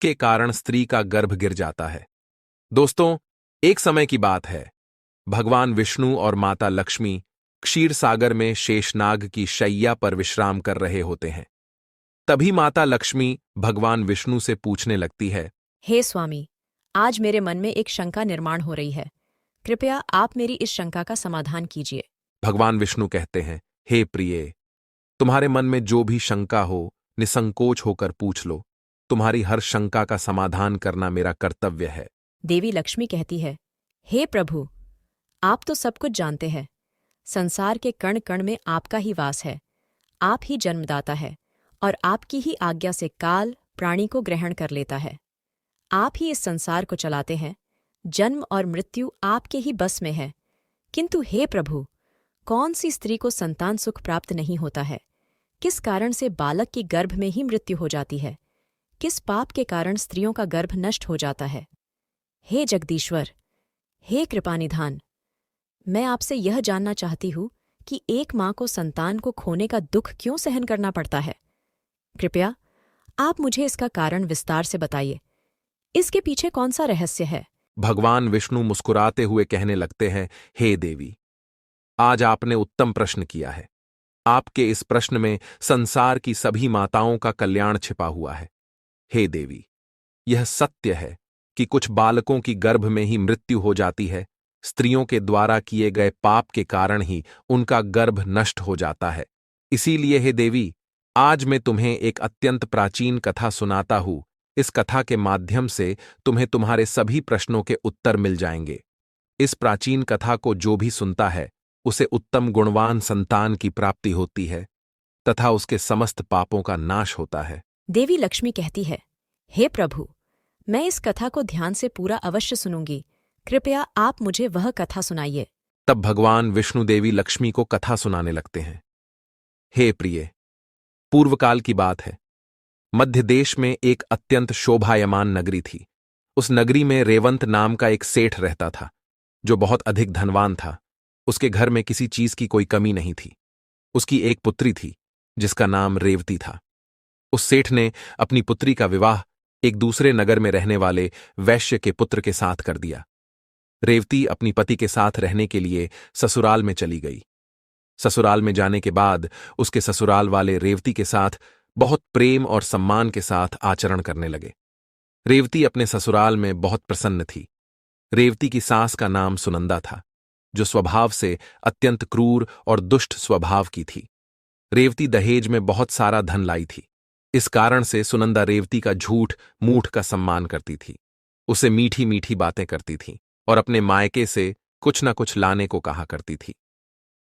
के कारण स्त्री का गर्भ गिर जाता है। दोस्तों, एक समय की बात है। भगवान विष्णु और माता लक्ष्मी क्षीर सागर में शेषनाग की शैया पर विश्राम कर रहे होते हैं। तभी माता लक्ष्मी भगवान विष्णु से पूछने लगती है, हे स्वामी, आज मेरे मन में एक शंका निर्माण हो रही है। कृपया आप मेरी इस शंका का समाधान कीजिए। भगवान विष्णु कहते हैं, हे प्रिय, तुम्हारे मन में जो भी शंका हो, निसंकोच होकर पूछ लो। तुम्हारी हर शंका का समाधान करना मेरा कर्तव्य है। देवी लक्ष्मी कहती है, हे प्रभु, आप तो सब कुछ जानते हैं। संसार के कण कण में आपका ही वास है। आप ही जन्मदाता है और आपकी ही आज्ञा से काल प्राणी को ग्रहण कर लेता है। आप ही इस संसार को चलाते हैं। जन्म और मृत्यु आपके ही बस में है। किंतु हे प्रभु, कौन सी स्त्री को संतान सुख प्राप्त नहीं होता है? किस कारण से बालक की गर्भ में ही मृत्यु हो जाती है? किस पाप के कारण स्त्रियों का गर्भ नष्ट हो जाता है? हे जगदीश्वर, हे कृपानिधान, मैं आपसे यह जानना चाहती हूँ कि एक माँ को संतान को खोने का दुख क्यों सहन करना पड़ता है। कृपया आप मुझे इसका कारण विस्तार से बताइए। इसके पीछे कौन सा रहस्य है? भगवान विष्णु मुस्कुराते हुए कहने लगते हैं, हे देवी, आज आपने उत्तम प्रश्न किया है। आपके इस प्रश्न में संसार की सभी माताओं का कल्याण छिपा हुआ है। हे देवी, यह सत्य है कि कुछ बालकों की गर्भ में ही मृत्यु हो जाती है। स्त्रियों के द्वारा किए गए पाप के कारण ही उनका गर्भ नष्ट हो जाता है। इसीलिए हे देवी, आज मैं तुम्हें एक अत्यंत प्राचीन कथा सुनाता हूं। इस कथा के माध्यम से तुम्हें तुम्हारे सभी प्रश्नों के उत्तर मिल जाएंगे। इस प्राचीन कथा को जो भी सुनता है, उसे उत्तम गुणवान संतान की प्राप्ति होती है तथा उसके समस्त पापों का नाश होता है। देवी लक्ष्मी कहती है, हे प्रभु, मैं इस कथा को ध्यान से पूरा अवश्य सुनूंगी। कृपया आप मुझे वह कथा सुनाइए। तब भगवान विष्णु देवी लक्ष्मी को कथा सुनाने लगते हैं। हे प्रिय, पूर्वकाल की बात है। मध्य देश में एक अत्यंत शोभायमान नगरी थी। उस नगरी में रेवंत नाम का एक सेठ रहता था, जो बहुत अधिक धनवान था। उसके घर में किसी चीज की कोई कमी नहीं थी। उसकी एक पुत्री थी, जिसका नाम रेवती था। उस सेठ ने अपनी पुत्री का विवाह एक दूसरे नगर में रहने वाले वैश्य के पुत्र के साथ कर दिया। रेवती अपनी पति के साथ रहने के लिए ससुराल में चली गई। ससुराल में जाने के बाद उसके ससुराल वाले रेवती के साथ बहुत प्रेम और सम्मान के साथ आचरण करने लगे। रेवती अपने ससुराल में बहुत प्रसन्न थी। रेवती की सास का नाम सुनंदा था, जो स्वभाव से अत्यंत क्रूर और दुष्ट स्वभाव की थी। रेवती दहेज में बहुत सारा धन लाई थी। इस कारण से सुनंदा रेवती का झूठ मूठ का सम्मान करती थी, उसे मीठी मीठी बातें करती थी और अपने मायके से कुछ न कुछ लाने को कहा करती थी।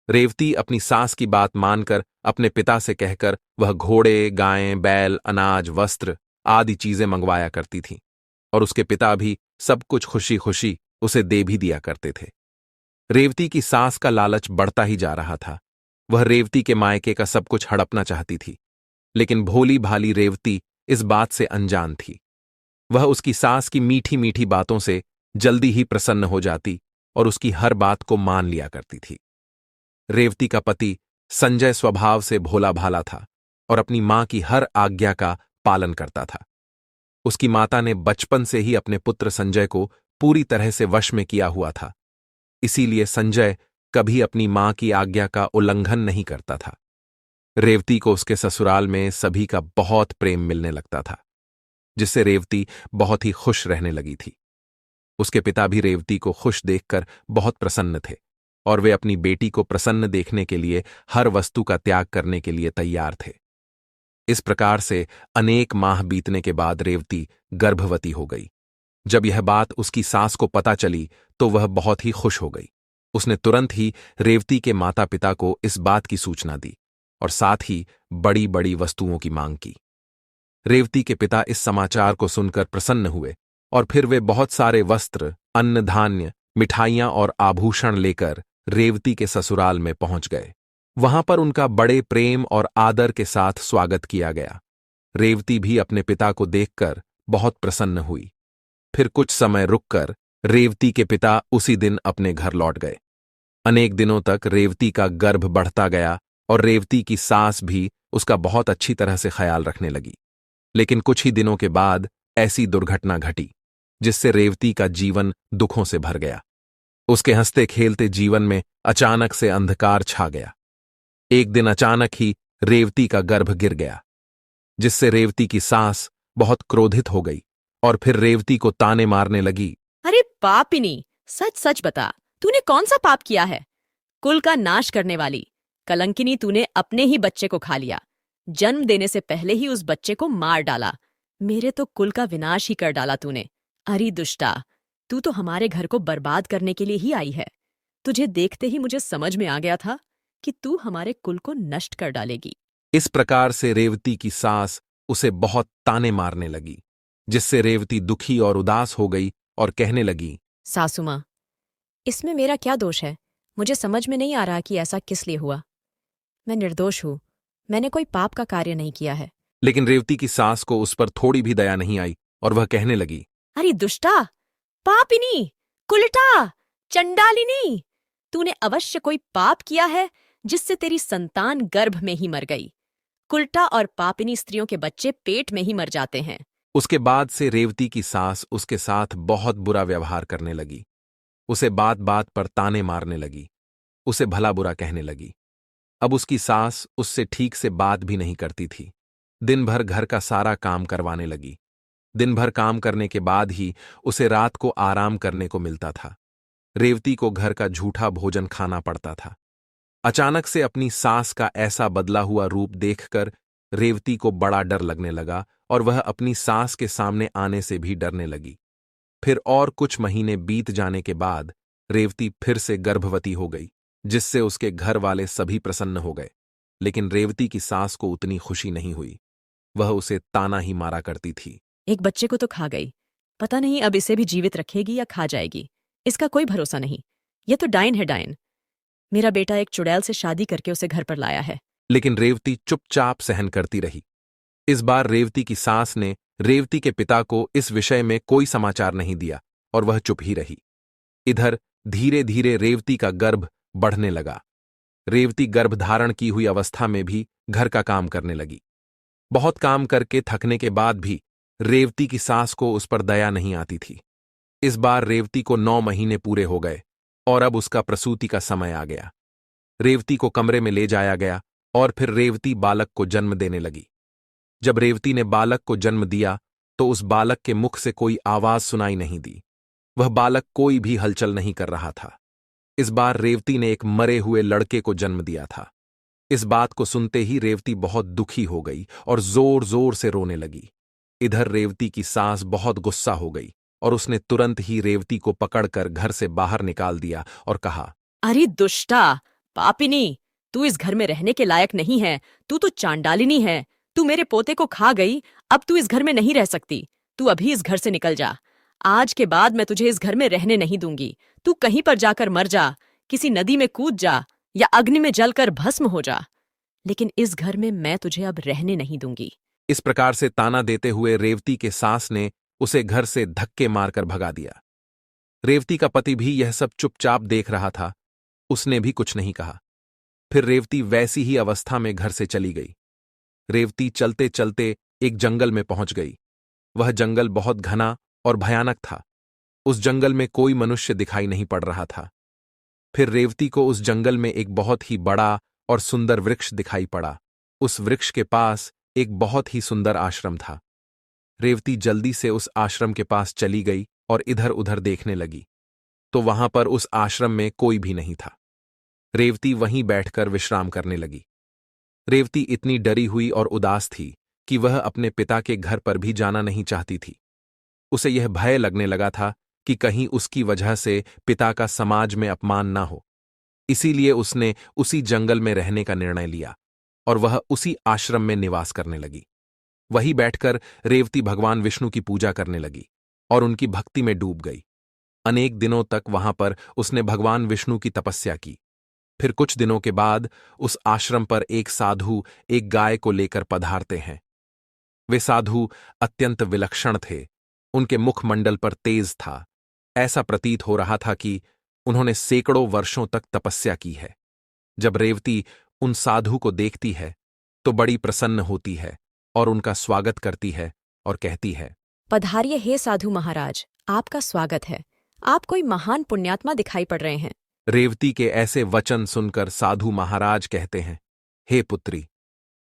रेवती अपनी सास की बात मानकर अपने पिता से कहकर वह घोड़े, गायें, बैल, अनाज, वस्त्र आदि चीजें मंगवाया करती थी और उसके पिता भी सब कुछ खुशी खुशी उसे दे भी दिया करते थे। रेवती की सास का लालच बढ़ता ही जा रहा था। वह रेवती के मायके का सब कुछ हड़पना चाहती थी, लेकिन भोली भाली रेवती इस बात से अनजान थी। वह उसकी सास की मीठी मीठी बातों से जल्दी ही प्रसन्न हो जाती और उसकी हर बात को मान लिया करती थी। रेवती का पति संजय स्वभाव से भोला भाला था और अपनी मां की हर आज्ञा का पालन करता था। उसकी माता ने बचपन से ही अपने पुत्र संजय को पूरी तरह से वश में किया हुआ था। इसीलिए संजय कभी अपनी मां की आज्ञा का उल्लंघन नहीं करता था। रेवती को उसके ससुराल में सभी का बहुत प्रेम मिलने लगता था, जिससे रेवती बहुत ही खुश रहने लगी थी। उसके पिता भी रेवती को खुश देखकर बहुत प्रसन्न थे और वे अपनी बेटी को प्रसन्न देखने के लिए हर वस्तु का त्याग करने के लिए तैयार थे। इस प्रकार से अनेक माह बीतने के बाद रेवती गर्भवती हो गई। जब यह बात उसकी सास को पता चली तो वह बहुत ही खुश हो गई। उसने तुरंत ही रेवती के माता पिता को इस बात की सूचना दी और साथ ही बड़ी बड़ी वस्तुओं की मांग की। रेवती के पिता इस समाचार को सुनकर प्रसन्न हुए और फिर वे बहुत सारे वस्त्र, अन्न धान्य, मिठाइयां और आभूषण लेकर रेवती के ससुराल में पहुंच गए। वहां पर उनका बड़े प्रेम और आदर के साथ स्वागत किया गया। रेवती भी अपने पिता को देखकर बहुत प्रसन्न हुई। फिर कुछ समय रुककर रेवती के पिता उसी दिन अपने घर लौट गए। अनेक दिनों तक रेवती का गर्भ बढ़ता गया और रेवती की सास भी उसका बहुत अच्छी तरह से ख्याल रखने लगी। लेकिन कुछ ही दिनों के बाद ऐसी दुर्घटना घटी जिससे रेवती का जीवन दुखों से भर गया। उसके हंसते खेलते जीवन में अचानक से अंधकार छा गया। एक दिन अचानक ही रेवती का गर्भ गिर गया, जिससे रेवती की सास बहुत क्रोधित हो गई और फिर रेवती को ताने मारने लगी। अरे पापिनी, सच सच बता, तूने कौन सा पाप किया है? कुल का नाश करने वाली कलंकिनी, तूने अपने ही बच्चे को खा लिया। जन्म देने से पहले ही उस बच्चे को मार डाला। मेरे तो कुल का विनाश ही कर डाला तूने। अरे दुष्टा, तू तो हमारे घर को बर्बाद करने के लिए ही आई है। तुझे देखते ही मुझे समझ में आ गया था कि तू हमारे कुल को नष्ट कर डालेगी। इस प्रकार से रेवती की सास उसे बहुत ताने मारने लगी, जिससे रेवती दुखी और उदास हो गई और कहने लगी, सासू माँ, इसमें मेरा क्या दोष है? मुझे समझ में नहीं आ रहा कि ऐसा किस लिए हुआ। मैं निर्दोष हूँ, मैंने कोई पाप का कार्य नहीं किया है। लेकिन रेवती की सास को उस पर थोड़ी भी दया नहीं आई और वह कहने लगी, अरे दुष्टा, पापिनी, कुलटा, चंडालिनी, तूने अवश्य कोई पाप किया है जिससे तेरी संतान गर्भ में ही मर गई। कुलटा और पापिनी स्त्रियों के बच्चे पेट में ही मर जाते हैं। उसके बाद से रेवती की सास उसके साथ बहुत बुरा व्यवहार करने लगी। उसे बात बात पर ताने मारने लगी, उसे भला बुरा कहने लगी। अब उसकी सास उससे ठीक से बात भी नहीं करती थी। दिन भर घर का सारा काम करवाने लगी। दिन भर काम करने के बाद ही उसे रात को आराम करने को मिलता था। रेवती को घर का झूठा भोजन खाना पड़ता था। अचानक से अपनी सास का ऐसा बदला हुआ रूप देखकर रेवती को बड़ा डर लगने लगा और वह अपनी सास के सामने आने से भी डरने लगी। फिर और कुछ महीने बीत जाने के बाद रेवती फिर से गर्भवती हो गई, जिससे उसके घर वाले सभी प्रसन्न हो गए। लेकिन रेवती की सास को उतनी खुशी नहीं हुई। वह उसे ताना ही मारा करती थी। एक बच्चे को तो खा गई, पता नहीं अब इसे भी जीवित रखेगी या खा जाएगी। इसका कोई भरोसा नहीं। यह तो डायन है, डायन। मेरा बेटा एक चुड़ैल से शादी करके उसे घर पर लाया है। लेकिन रेवती चुपचाप सहन करती रही। इस बार रेवती की सास ने रेवती के पिता को इस विषय में कोई समाचार नहीं दिया और वह चुप ही रही। इधर धीरे धीरे रेवती का गर्भ बढ़ने लगा। रेवती गर्भधारण की हुई अवस्था में भी घर का काम करने लगी। बहुत काम करके थकने के बाद भी रेवती की सास को उस पर दया नहीं आती थी। इस बार रेवती को 9 महीने पूरे हो गए और अब उसका प्रसूति का समय आ गया। रेवती को कमरे में ले जाया गया और फिर रेवती बालक को जन्म देने लगी। जब रेवती ने बालक को जन्म दिया तो उस बालक के मुख से कोई आवाज सुनाई नहीं दी। वह बालक कोई भी हलचल नहीं कर रहा था। इस बार रेवती ने एक मरे हुए लड़के को जन्म दिया था। इस बात को सुनते ही रेवती बहुत दुखी हो गई और जोर जोर से रोने लगी। इधर रेवती की सास बहुत गुस्सा हो गई और उसने तुरंत ही रेवती को पकड़कर घर से बाहर निकाल दिया और कहा, अरे दुष्टा, पापिनी, तू इस घर में रहने के लायक नहीं है। तू तो चांडालिनी है। तू मेरे पोते को खा गई, अब तू इस घर में नहीं रह सकती। तू अभी इस घर से निकल जा। आज के बाद मैं तुझे इस घर में रहने नहीं दूंगी। तू कहीं पर जाकर मर जा, किसी नदी में कूद जा या अग्नि में जलकर भस्म हो जा, लेकिन इस घर में मैं तुझे अब रहने नहीं दूंगी। इस प्रकार से ताना देते हुए रेवती के सास ने उसे घर से धक्के मारकर भगा दिया। रेवती का पति भी यह सब चुपचाप देख रहा था। उसने भी कुछ नहीं कहा। फिर रेवती वैसी ही अवस्था में घर से चली गई। रेवती चलते चलते एक जंगल में पहुंच गई। वह जंगल बहुत घना और भयानक था। उस जंगल में कोई मनुष्य दिखाई नहीं पड़ रहा था। फिर रेवती को उस जंगल में एक बहुत ही बड़ा और सुंदर वृक्ष दिखाई पड़ा। उस वृक्ष के पास एक बहुत ही सुंदर आश्रम था। रेवती जल्दी से उस आश्रम के पास चली गई और इधर उधर देखने लगी, तो वहां पर उस आश्रम में कोई भी नहीं था। रेवती वहीं बैठकर विश्राम करने लगी। रेवती इतनी डरी हुई और उदास थी कि वह अपने पिता के घर पर भी जाना नहीं चाहती थी। उसे यह भय लगने लगा था कि कहीं उसकी वजह से पिता का समाज में अपमान ना हो। इसीलिए उसने उसी जंगल में रहने का निर्णय लिया और वह उसी आश्रम में निवास करने लगी। वहीं बैठकर रेवती भगवान विष्णु की पूजा करने लगी और उनकी भक्ति में डूब गई। अनेक दिनों तक वहां पर उसने भगवान विष्णु की तपस्या की। फिर कुछ दिनों के बाद उस आश्रम पर एक साधु एक गाय को लेकर पधारते हैं। वे साधु अत्यंत विलक्षण थे। उनके मुखमंडल पर तेज था। ऐसा प्रतीत हो रहा था कि उन्होंने सैकड़ों वर्षों तक तपस्या की है। जब रेवती उन साधु को देखती है तो बड़ी प्रसन्न होती है और उनका स्वागत करती है और कहती है, पधारिए हे साधु महाराज, आपका स्वागत है। आप कोई महान पुण्यात्मा दिखाई पड़ रहे हैं। रेवती के ऐसे वचन सुनकर साधु महाराज कहते हैं, हे पुत्री,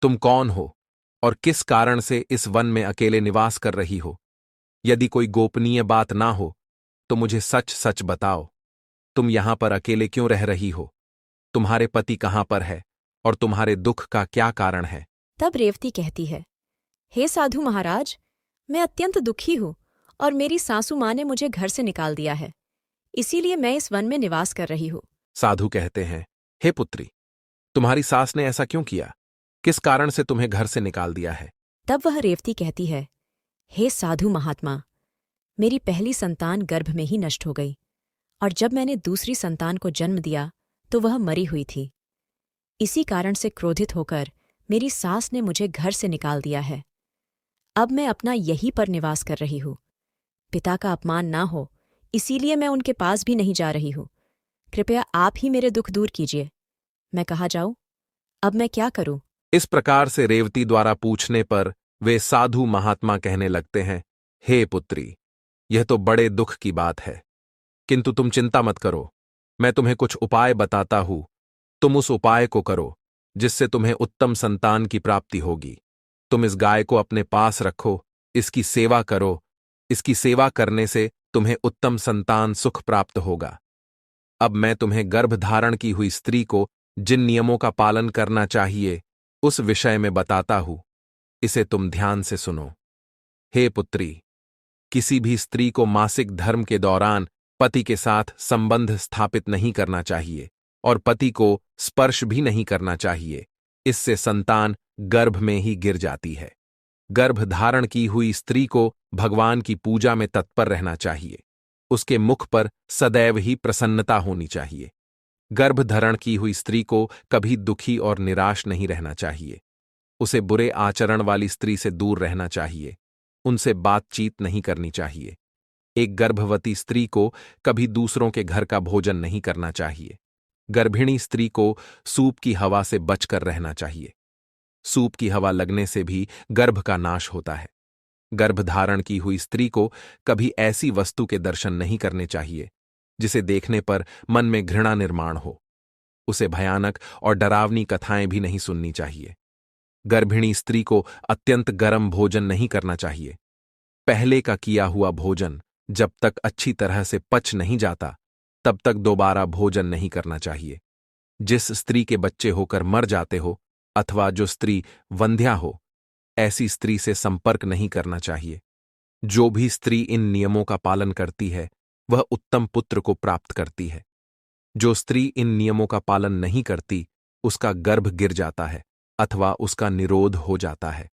तुम कौन हो और किस कारण से इस वन में अकेले निवास कर रही हो? यदि कोई गोपनीय बात ना हो तो मुझे सच सच बताओ। तुम यहां पर अकेले क्यों रह रही हो? तुम्हारे पति कहां पर है और तुम्हारे दुख का क्या कारण है? तब रेवती कहती है, हे साधु महाराज, मैं अत्यंत दुखी हूँ और मेरी सासू माँ ने मुझे घर से निकाल दिया है, इसीलिए मैं इस वन में निवास कर रही हूँ। साधु कहते हैं, हे पुत्री, तुम्हारी सास ने ऐसा क्यों किया? किस कारण से तुम्हें घर से निकाल दिया है? तब वह रेवती कहती है, हे साधु महात्मा, मेरी पहली संतान गर्भ में ही नष्ट हो गई और जब मैंने दूसरी संतान को जन्म दिया तो वह मरी हुई थी। इसी कारण से क्रोधित होकर मेरी सास ने मुझे घर से निकाल दिया है। अब मैं अपना यहीं पर निवास कर रही हूँ। पिता का अपमान ना हो इसीलिए मैं उनके पास भी नहीं जा रही हूँ। कृपया आप ही मेरे दुख दूर कीजिए। मैं कहाँ जाऊँ? अब मैं क्या करूँ? इस प्रकार से रेवती द्वारा पूछने पर वे साधु महात्मा कहने लगते हैं, हे पुत्री, यह तो बड़े दुख की बात है, किंतु तुम चिंता मत करो। मैं तुम्हें कुछ उपाय बताता हूं, तुम उस उपाय को करो जिससे तुम्हें उत्तम संतान की प्राप्ति होगी। तुम इस गाय को अपने पास रखो, इसकी सेवा करो। इसकी सेवा करने से तुम्हें उत्तम संतान सुख प्राप्त होगा। अब मैं तुम्हें गर्भ धारण की हुई स्त्री को जिन नियमों का पालन करना चाहिए उस विषय में बताता हूं, इसे तुम ध्यान से सुनो। हे पुत्री, किसी भी स्त्री को मासिक धर्म के दौरान पति के साथ संबंध स्थापित नहीं करना चाहिए और पति को स्पर्श भी नहीं करना चाहिए। इससे संतान गर्भ में ही गिर जाती है। गर्भ धारण की हुई स्त्री को भगवान की पूजा में तत्पर रहना चाहिए। उसके मुख पर सदैव ही प्रसन्नता होनी चाहिए। गर्भ धारण की हुई स्त्री को कभी दुखी और निराश नहीं रहना चाहिए। उसे बुरे आचरण वाली स्त्री से दूर रहना चाहिए। उनसे बातचीत नहीं करनी चाहिए। एक गर्भवती स्त्री को कभी दूसरों के घर का भोजन नहीं करना चाहिए। गर्भिणी स्त्री को सूप की हवा से बचकर रहना चाहिए। सूप की हवा लगने से भी गर्भ का नाश होता है। गर्भ धारण की हुई स्त्री को कभी ऐसी वस्तु के दर्शन नहीं करने चाहिए जिसे देखने पर मन में घृणा निर्माण हो। उसे भयानक और डरावनी कथाएं भी नहीं सुननी चाहिए। गर्भिणी स्त्री को अत्यंत गर्म भोजन नहीं करना चाहिए। पहले का किया हुआ भोजन जब तक अच्छी तरह से पच नहीं जाता तब तक दोबारा भोजन नहीं करना चाहिए। जिस स्त्री के बच्चे होकर मर जाते हो अथवा जो स्त्री वंध्या हो, ऐसी स्त्री से संपर्क नहीं करना चाहिए। जो भी स्त्री इन नियमों का पालन करती है वह उत्तम पुत्र को प्राप्त करती है। जो स्त्री इन नियमों का पालन नहीं करती उसका गर्भ गिर जाता है अथवा उसका निरोध हो जाता है।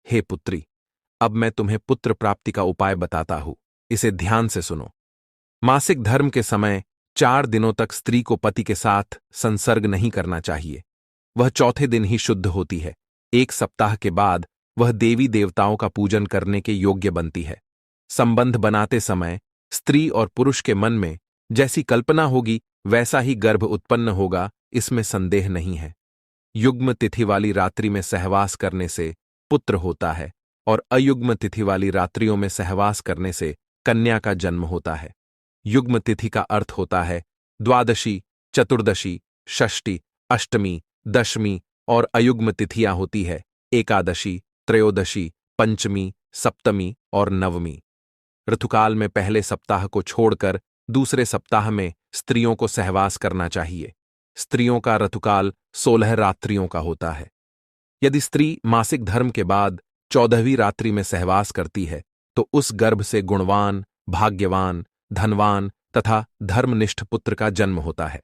हे पुत्री, अब मैं तुम्हें पुत्र प्राप्ति का उपाय बताता हूं, इसे ध्यान से सुनो। मासिक धर्म के समय 4 दिनों तक स्त्री को पति के साथ संसर्ग नहीं करना चाहिए। वह चौथे दिन ही शुद्ध होती है। 1 सप्ताह के बाद वह देवी देवताओं का पूजन करने के योग्य बनती है। संबंध बनाते समय स्त्री और पुरुष के मन में जैसी कल्पना होगी वैसा ही गर्भ उत्पन्न होगा, इसमें संदेह नहीं है। युग्म तिथि वाली रात्रि में सहवास करने से पुत्र होता है और अयुग्म तिथि वाली रात्रियों में सहवास करने से कन्या का जन्म होता है। युग्म तिथि का अर्थ होता है द्वादशी, चतुर्दशी, षष्ठी, अष्टमी, दशमी और अयुग्म तिथियां होती है एकादशी, त्रयोदशी, पंचमी, सप्तमी और नवमी। ऋतुकाल में पहले सप्ताह को छोड़कर दूसरे सप्ताह में स्त्रियों को सहवास करना चाहिए। स्त्रियों का ऋतुकाल 16 रात्रियों का होता है। यदि स्त्री मासिक धर्म के बाद 14वीं रात्रि में सहवास करती है तो उस गर्भ से गुणवान, भाग्यवान, धनवान तथा धर्मनिष्ठ पुत्र का जन्म होता है।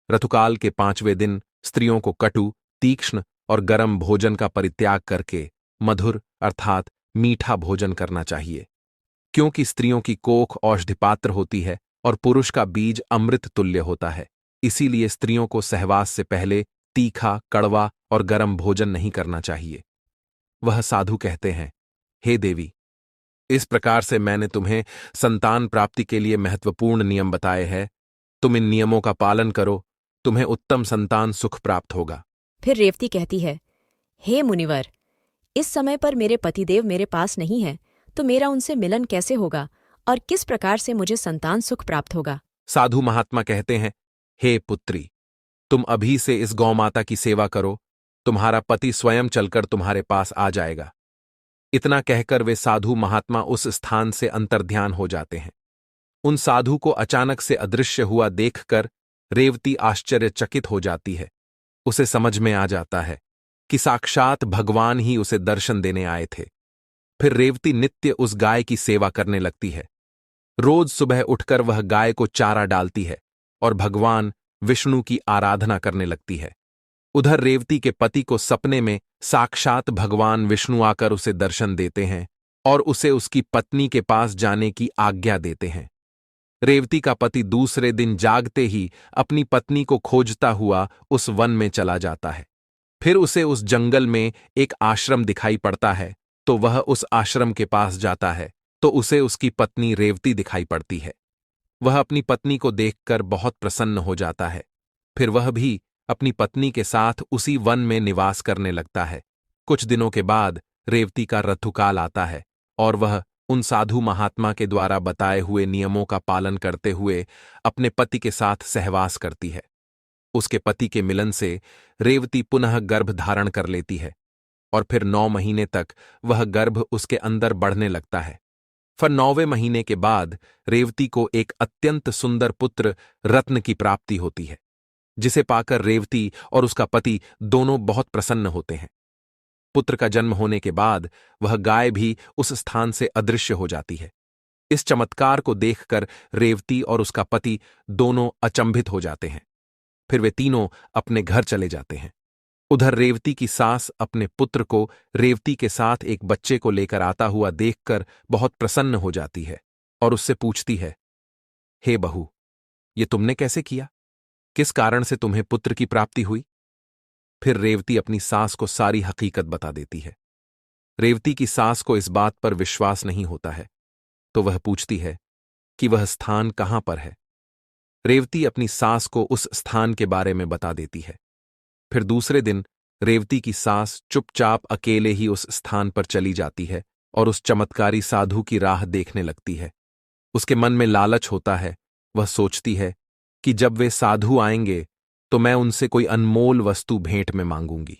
ऋतुकाल के 5वें दिन स्त्रियों को कटु, तीक्ष्ण और गर्म भोजन का परित्याग करके मधुर अर्थात मीठा भोजन करना चाहिए। क्योंकि स्त्रियों की कोख औषधिपात्र होती है और पुरुष का बीज अमृत तुल्य होता है, इसीलिए स्त्रियों को सहवास से पहले तीखा, कड़वा और गर्म भोजन नहीं करना चाहिए। वह साधु कहते हैं, हे देवी, इस प्रकार से मैंने तुम्हें संतान प्राप्ति के लिए महत्वपूर्ण नियम बताए हैं। तुम इन नियमों का पालन करो, तुम्हें उत्तम संतान सुख प्राप्त होगा। फिर रेवती कहती है, हे मुनिवर, इस समय पर मेरे पतिदेव मेरे पास नहीं हैं, तो मेरा उनसे मिलन कैसे होगा और किस प्रकार से मुझे संतान सुख प्राप्त होगा? साधु महात्मा कहते हैं, हे पुत्री, तुम अभी से इस गौमाता की सेवा करो, तुम्हारा पति स्वयं चलकर तुम्हारे पास आ जाएगा। इतना कहकर वे साधु महात्मा उस स्थान से अंतर्ध्यान हो जाते हैं। उन साधु को अचानक से अदृश्य हुआ देखकर रेवती आश्चर्यचकित हो जाती है। उसे समझ में आ जाता है कि साक्षात भगवान ही उसे दर्शन देने आए थे। फिर रेवती नित्य उस गाय की सेवा करने लगती है। रोज सुबह उठकर वह गाय को चारा डालती है और भगवान विष्णु की आराधना करने लगती है। उधर रेवती के पति को सपने में साक्षात भगवान विष्णु आकर उसे दर्शन देते हैं और उसे उसकी पत्नी के पास जाने की आज्ञा देते हैं। रेवती का पति दूसरे दिन जागते ही अपनी पत्नी को खोजता हुआ उस वन में चला जाता है। फिर उसे उस जंगल में एक आश्रम दिखाई पड़ता है, तो वह उस आश्रम के पास जाता है तो उसे उसकी पत्नी रेवती दिखाई पड़ती है। वह अपनी पत्नी को देखकर बहुत प्रसन्न हो जाता है। फिर वह भी अपनी पत्नी के साथ उसी वन में निवास करने लगता है। कुछ दिनों के बाद रेवती का ऋतुकाल आता है और वह उन साधु महात्मा के द्वारा बताए हुए नियमों का पालन करते हुए अपने पति के साथ सहवास करती है। उसके पति के मिलन से रेवती पुनः गर्भ धारण कर लेती है और फिर 9 महीने तक वह गर्भ उसके अंदर बढ़ने लगता है। फिर 9वें महीने के बाद रेवती को एक अत्यंत सुंदर पुत्र रत्न की प्राप्ति होती है, जिसे पाकर रेवती और उसका पति दोनों बहुत प्रसन्न होते हैं। पुत्र का जन्म होने के बाद वह गाय भी उस स्थान से अदृश्य हो जाती है। इस चमत्कार को देखकर रेवती और उसका पति दोनों अचंभित हो जाते हैं। फिर वे तीनों अपने घर चले जाते हैं। उधर रेवती की सास अपने पुत्र को रेवती के साथ एक बच्चे को लेकर आता हुआ देखकर बहुत प्रसन्न हो जाती है और उससे पूछती है, हे बहू, ये तुमने कैसे किया? किस कारण से तुम्हें पुत्र की प्राप्ति हुई? फिर रेवती अपनी सास को सारी हकीकत बता देती है। रेवती की सास को इस बात पर विश्वास नहीं होता है, तो वह पूछती है कि वह स्थान कहां पर है। रेवती अपनी सास को उस स्थान के बारे में बता देती है। फिर दूसरे दिन रेवती की सास चुपचाप अकेले ही उस स्थान पर चली जाती है और उस चमत्कारी साधु की राह देखने लगती है। उसके मन में लालच होता है। वह सोचती है कि जब वे साधु आएंगे तो मैं उनसे कोई अनमोल वस्तु भेंट में मांगूंगी।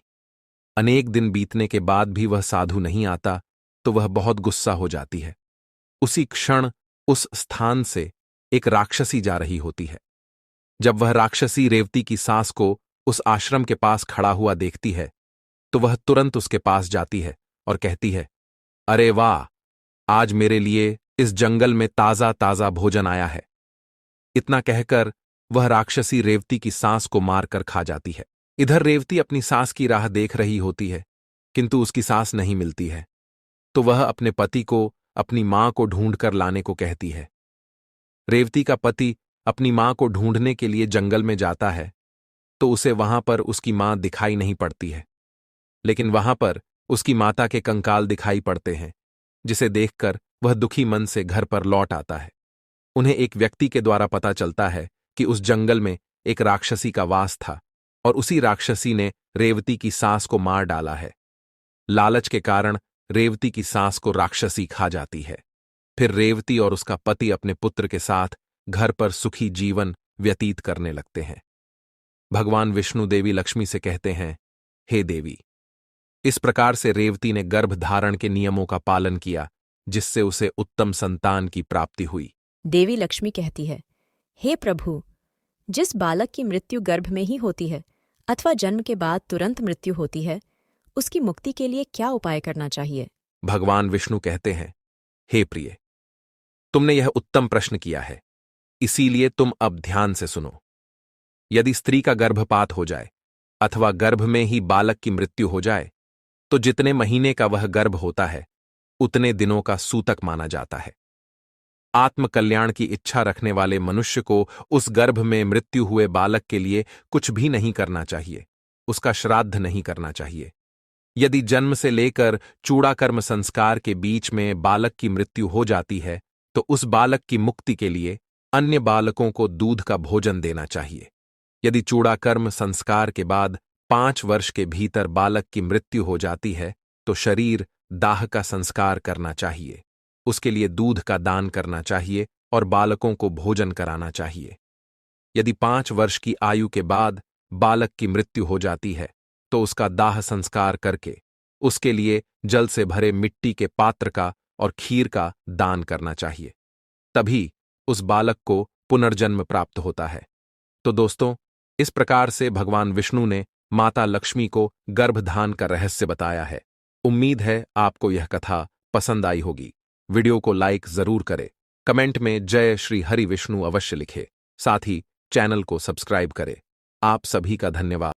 अनेक दिन बीतने के बाद भी वह साधु नहीं आता तो वह बहुत गुस्सा हो जाती है। उसी क्षण उस स्थान से एक राक्षसी जा रही होती है। जब वह राक्षसी रेवती की सास को उस आश्रम के पास खड़ा हुआ देखती है तो वह तुरंत उसके पास जाती है और कहती है, अरे वाह, आज मेरे लिए इस जंगल में ताजा ताजा भोजन आया है। इतना कहकर वह राक्षसी रेवती की सास को मारकर खा जाती है। इधर रेवती अपनी सास की राह देख रही होती है, किंतु उसकी सास नहीं मिलती है, तो वह अपने पति को अपनी मां को ढूंढकर लाने को कहती है। रेवती का पति अपनी मां को ढूंढने के लिए जंगल में जाता है तो उसे वहां पर उसकी मां दिखाई नहीं पड़ती है, लेकिन वहां पर उसकी माता के कंकाल दिखाई पड़ते हैं, जिसे देखकर वह दुखी मन से घर पर लौट आता है। उन्हें एक व्यक्ति के द्वारा पता चलता है कि उस जंगल में एक राक्षसी का वास था और उसी राक्षसी ने रेवती की सास को मार डाला है। लालच के कारण रेवती की सास को राक्षसी खा जाती है। फिर रेवती और उसका पति अपने पुत्र के साथ घर पर सुखी जीवन व्यतीत करने लगते हैं। भगवान विष्णु देवी लक्ष्मी से कहते हैं, हे देवी, इस प्रकार से रेवती ने गर्भ धारण के नियमों का पालन किया, जिससे उसे उत्तम संतान की प्राप्ति हुई। देवी लक्ष्मी कहती है, हे प्रभु, जिस बालक की मृत्यु गर्भ में ही होती है अथवा जन्म के बाद तुरंत मृत्यु होती है, उसकी मुक्ति के लिए क्या उपाय करना चाहिए? भगवान विष्णु कहते हैं, हे प्रिय, तुमने यह उत्तम प्रश्न किया है, इसीलिए तुम अब ध्यान से सुनो। यदि स्त्री का गर्भपात हो जाए अथवा गर्भ में ही बालक की मृत्यु हो जाए तो जितने महीने का वह गर्भ होता है उतने दिनों का सूतक माना जाता है। आत्मकल्याण की इच्छा रखने वाले मनुष्य को उस गर्भ में मृत्यु हुए बालक के लिए कुछ भी नहीं करना चाहिए, उसका श्राद्ध नहीं करना चाहिए। यदि जन्म से लेकर चूड़ाकर्म संस्कार के बीच में बालक की मृत्यु हो जाती है तो उस बालक की मुक्ति के लिए अन्य बालकों को दूध का भोजन देना चाहिए। यदि चूड़ाकर्म संस्कार के बाद 5 वर्ष के भीतर बालक की मृत्यु हो जाती है तो शरीर दाह का संस्कार करना चाहिए। उसके लिए दूध का दान करना चाहिए और बालकों को भोजन कराना चाहिए। यदि 5 वर्ष की आयु के बाद बालक की मृत्यु हो जाती है तो उसका दाह संस्कार करके उसके लिए जल से भरे मिट्टी के पात्र का और खीर का दान करना चाहिए। तभी उस बालक को पुनर्जन्म प्राप्त होता है। तो दोस्तों, इस प्रकार से भगवान विष्णु ने माता लक्ष्मी को गर्भधान का रहस्य बताया है। उम्मीद है आपको यह कथा पसंद आई होगी। वीडियो को लाइक जरूर करें, कमेंट में जय श्री हरि विष्णु अवश्य लिखे, साथ ही चैनल को सब्सक्राइब करें। आप सभी का धन्यवाद।